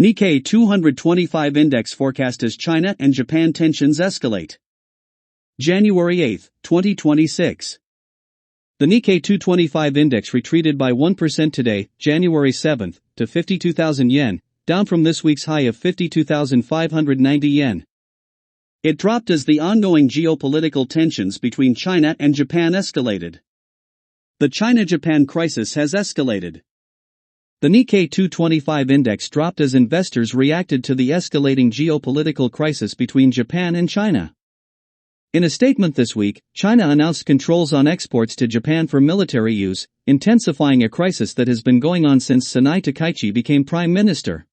Nikkei 225 Index forecast as China and Japan tensions escalate. January 8, 2026. The Nikkei 225 Index retreated by 1% today, January 7, to 52,000 yen, down from this week's high of 52,590 yen. It dropped as the ongoing geopolitical tensions between China and Japan escalated. The China-Japan crisis has escalated. The Nikkei 225 Index dropped as investors reacted to the escalating geopolitical crisis between Japan and China. In a statement this week, China announced controls on exports to Japan for military use, intensifying a crisis that has been going on since Sanai Takaichi became prime minister.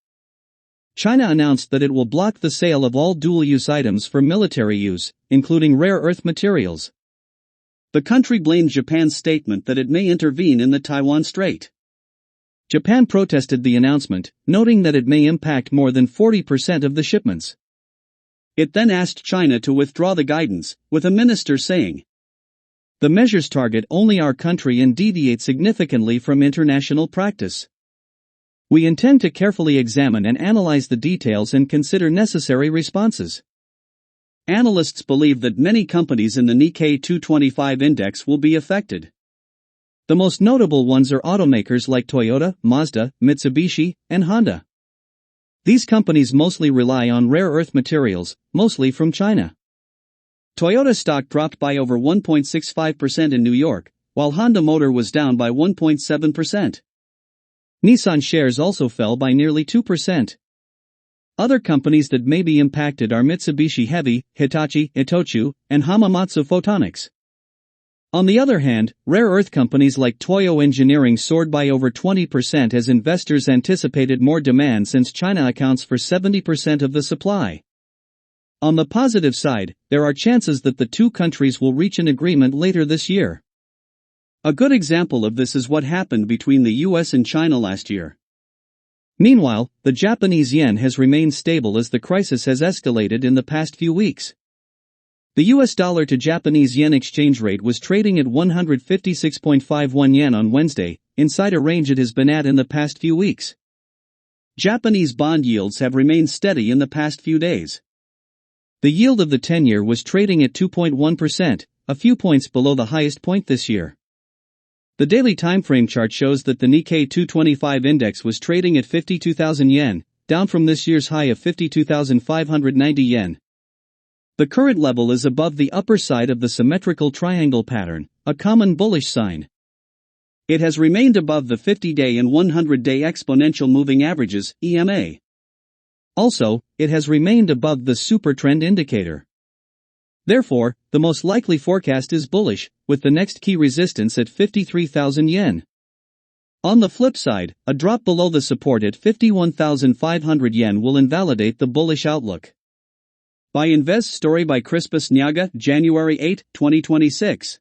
China announced that it will block the sale of all dual-use items for military use, including rare earth materials. The country blamed Japan's statement that it may intervene in the Taiwan Strait. Japan protested the announcement, noting that it may impact more than 40% of the shipments. It then asked China to withdraw the guidance, with a minister saying, "The measures target only our country and deviate significantly from international practice. We intend to carefully examine and analyze the details and consider necessary responses." Analysts believe that many companies in the Nikkei 225 Index will be affected. The most notable ones are automakers like Toyota, Mazda, Mitsubishi, and Honda. These companies mostly rely on rare earth materials, mostly from China. Toyota stock dropped by over 1.65% in New York, while Honda Motor was down by 1.7%. Nissan shares also fell by nearly 2%. Other companies that may be impacted are Mitsubishi Heavy, Hitachi, Itochu, and Hamamatsu Photonics. On the other hand, rare earth companies like Toyo Engineering soared by over 20% as investors anticipated more demand since China accounts for 70% of the supply. On the positive side, there are chances that the two countries will reach an agreement later this year. A good example of this is what happened between the US and China last year. Meanwhile, the Japanese yen has remained stable as the crisis has escalated in the past few weeks. The US dollar to Japanese yen exchange rate was trading at 156.51 yen on Wednesday, inside a range it has been at in the past few weeks. Japanese bond yields have remained steady in the past few days. The yield of the 10-year was trading at 2.1%, a few points below the highest point this year. The daily timeframe chart shows that the Nikkei 225 Index was trading at 52,000 yen, down from this year's high of 52,590 yen. The current level is above the upper side of the symmetrical triangle pattern, a common bullish sign. It has remained above the 50-day and 100-day exponential moving averages, EMA. Also, it has remained above the super trend indicator. Therefore, the most likely forecast is bullish, with the next key resistance at 53,000 yen. On the flip side, a drop below the support at 51,500 yen will invalidate the bullish outlook. By Invest story by Crispus Nyaga, January 8, 2026.